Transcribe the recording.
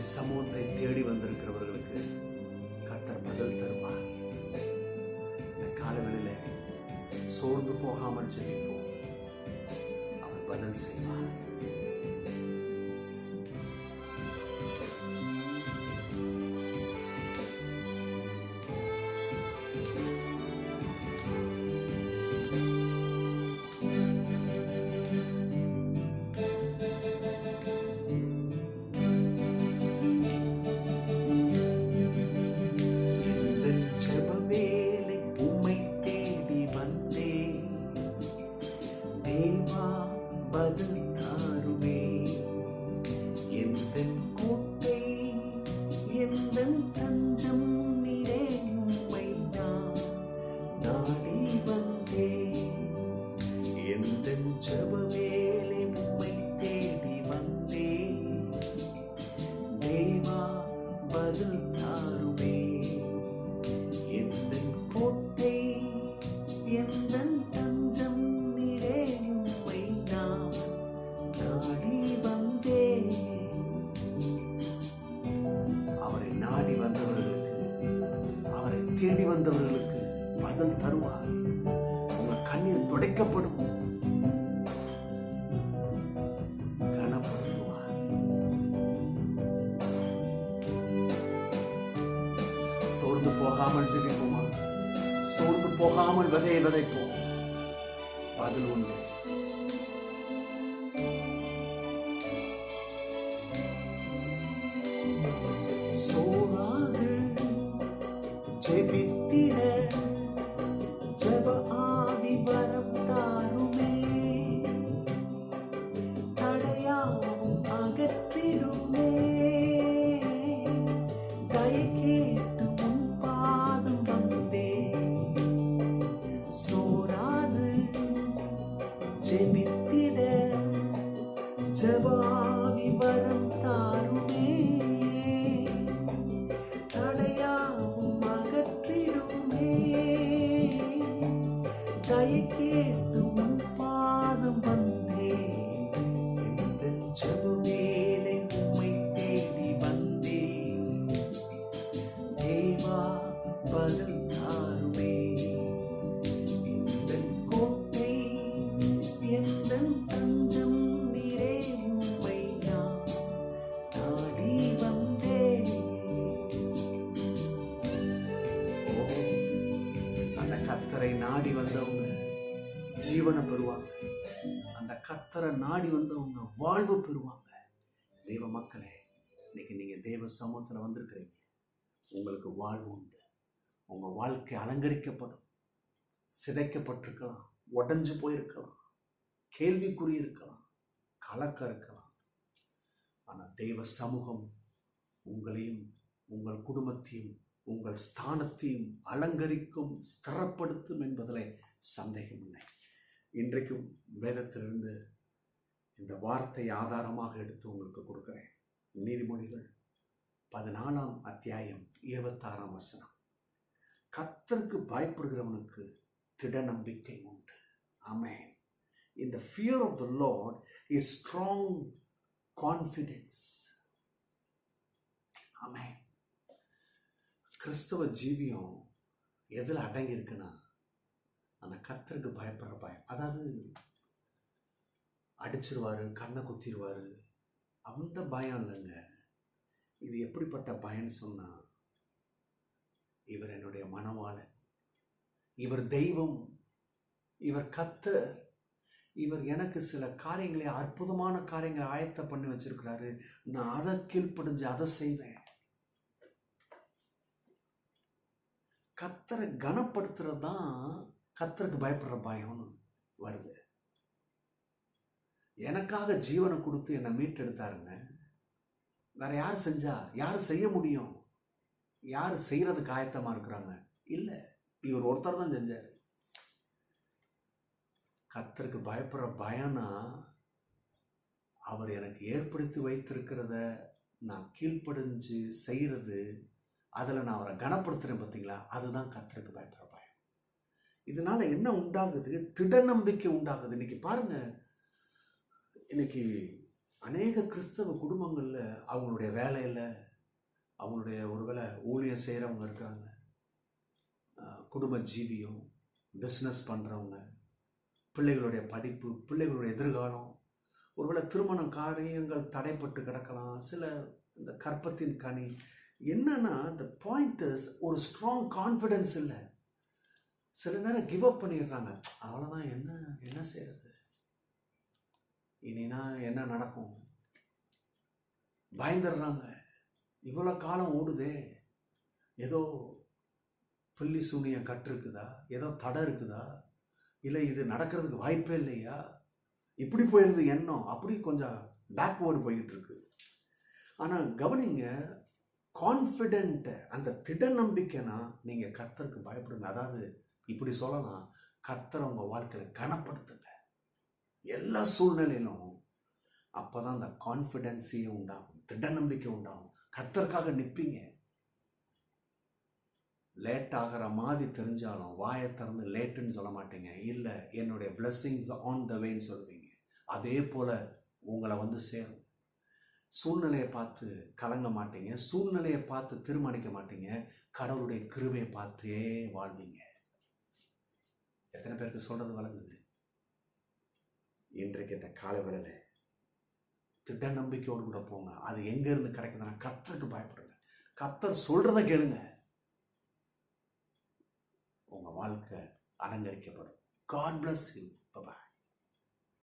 அவருடைய சமூகத்தை தேடி வந்திருக்கிறவர்களுக்கு கர்த்தர் பதில் தருவார். இந்த காலவெளியில சோர்ந்து போகாமல் ஜெபிப்போம். அவர் பதில் செய்வார். தேடி வந்தவர்களுக்கு பதில் தருவார். உங்க கண்ணீர் துடைக்கப்படும். கனப்படுத்துவார். சோர்ந்து போகாமல் ஜெபிப்போமா? சோர்ந்து போகாமல் விதையை விதைப்போம். பதில் உண்டு. சோராது ஜெபித்திட ஜெப ஆவி வரம் தாருமே. தடையாவும் அகற்றிடுமே. தயை கேட்டு உன் பாதம் வந்தே. சோராது ஜெபித்திட ஜெப ஆவி வரம் தாருமே. தயை கேட்டு உன் பாதம் வந்தே. இந்த ஜெப வேளை உம்மை தேடி வந்தே. தேவா பதில் தாருமே. இந்த கோட்டை எந்த தஞ்சம் நீரே. உம்மை நான் நாடி வந்தே. அந்த கர்த்தரை நாடி வந்தவங்க ஜீவனை பெறுவாங்க. அந்த கர்த்தரை நாடி வந்தவங்க வாழ்வு பெறுவாங்க. தெய்வ மக்களே, இன்னைக்கு நீங்க தேவ சமூகத்தில் வந்திருக்கிறீங்க. உங்களுக்கு வாழ்வு உண்டு. உங்க வாழ்க்கை அலங்கரிக்கப்படும். சிதைக்கப்பட்டிருக்கலாம், உடைஞ்சு போயிருக்கலாம், கேள்விக்குறி இருக்கலாம், கலக்கம் இருக்கலாம். ஆனால் தெய்வ சமூகம் உங்களையும் உங்கள் குடும்பத்தையும் உங்கள் ஸ்தானத்தையும் அலங்கரிக்கும், ஸ்திரப்படுத்தும் என்பதிலே சந்தேகம் இல்லை. இன்றைக்கும் வேதத்திலிருந்து இந்த வார்த்தை ஆதாரமாக எடுத்து உங்களுக்கு கொடுக்கிறேன். நீதிமொழிகள் 14ஆம் அத்தியாயம் 26ஆம் வசனம். கர்த்தருக்கு பயப்படுகிறவனுக்கு திட நம்பிக்கை உண்டு. ஆமென். In the fear of the Lord is strong confidence. ஆமென். கிறிஸ்தவ ஜீவியம் எதில் அடங்கி இருக்குன்னா அந்த கர்த்தருக்கு பயப்படுற பயம். அதாவது அடிச்சிருவாரு, கண்ணை குத்திடுவாரு, அந்த பயம் இல்லைங்க. இது எப்படிப்பட்ட பயம்னு சொன்னா, இவர் என்னுடைய மனவாளன், இவர் தெய்வம், இவர் கர்த்தர், இவர் எனக்கு சில காரியங்களை, அற்புதமான காரியங்களை ஆயத்தம் பண்ணி வச்சிருக்கிறாரு. நான் அதை கீழ்ப்படிஞ்சு அதை செய்வேன். கர்த்தரை கனப்படுத்துறது தான் கர்த்தருக்கு பயப்படுற பயம்னு வருது. எனக்காக ஜீவனை கொடுத்து என்னை மீட்டெடுத்தாருங்க. வேற யார் செஞ்சா? யார் செய்ய முடியும்? யார் செய்யறதுக்கு ஆயத்தமா இருக்கிறாங்க? இல்லை, இவர் ஒருத்தர் தான் செஞ்சாரு. கர்த்தருக்கு பயப்படுற பயம்னா அவர் எனக்கு ஏற்படுத்தி வைத்திருக்கிறத நான் கீழ்ப்படிஞ்சு செய்யறது, அதில் நான் அவரை கனப்படுத்துறேன் பார்த்தீங்களா, அதுதான் கர்த்தருக்கு பயப்படுற பயம். இதனால என்ன உண்டாகுது? திட நம்பிக்கை உண்டாகுது. இன்னைக்கு பாருங்க, இன்னைக்கு அநேக கிறிஸ்தவ குடும்பங்களில் அவங்களுடைய வேலையில் அவங்களுடைய ஒருவேளை ஊழியம் செய்கிறவங்க இருக்கிறாங்க, குடும்ப ஜீவியம், பிஸ்னஸ் பண்ணுறவங்க, பிள்ளைகளுடைய படிப்பு, பிள்ளைகளுடைய எதிர்காலம், ஒருவேளை திருமண காரியங்கள் தடைப்பட்டு கிடக்கலாம், சில இந்த கற்பத்தின் கனி. என்னன்னா இந்த பாயிண்ட் ஒரு ஸ்ட்ராங் கான்ஃபிடென்ஸ் இல்லை. சில நேரம் கிவ் அப் பண்ணிடுறாங்க. அவ்வளோதான், என்ன செய்யறது, இனினா என்ன நடக்கும், பயந்துடுறாங்க. இவ்வளோ காலம் ஓடுதே, ஏதோ பில்லி சூனியம் கட்டிருக்குதா, ஏதோ தடை இருக்குதா, இல்லை இது நடக்கிறதுக்கு வாய்ப்பே இல்லையா, இப்படி போயிடுது எண்ணம், அப்படி கொஞ்சம் பேக்வேர்டு போய்கிட்டு இருக்கு. ஆனால் கவனிங்க, கான்ஃபிடென்ட், அந்த திட நம்பிக்கைனா நீங்கள் கர்த்தருக்கு பயப்படுங்க. அதாவது இப்படி சொல்லலாம், கர்த்தரை உங்கள் வாழ்க்கையில் கனப்படுத்துங்க எல்லா சூழ்நிலையிலும். அப்போ தான் அந்த கான்ஃபிடென்ஸே உண்டாகும், திட நம்பிக்கை உண்டாகும், கர்த்தருக்காக நிற்பீங்க. லேட் ஆகிற மாதிரி தெரிஞ்சாலும் வாயை திறந்து லேட்டுன்னு சொல்ல மாட்டீங்க, இல்லை என்னுடைய பிளெஸ்ஸிங்ஸ் ஆன் த வேன்னு சொல்லுவீங்க. அதே போல் உங்களை வந்து சேரும். சூழ்நிலையை பார்த்து கலங்க மாட்டீங்க, சூழ்நிலையை பார்த்து தீர்மானிக்க மாட்டீங்க, கடவுளுடைய கிருபையை பார்த்தே வாழ்வீங்க. எத்தனை பேருக்கு சொல்றது வழங்குது? இன்றைக்கு இந்த காலை வேளையில திட நம்பிக்கையோடு கூட போங்க. அது எங்கேருந்து கிடைக்குதுன்னா கர்த்தருக்கு பயப்படுங்க, கர்த்தர் சொல்றதை கேளுங்க. உங்க வாழ்க்கை அலங்கரிக்கப்படும். God bless you. Bye bye.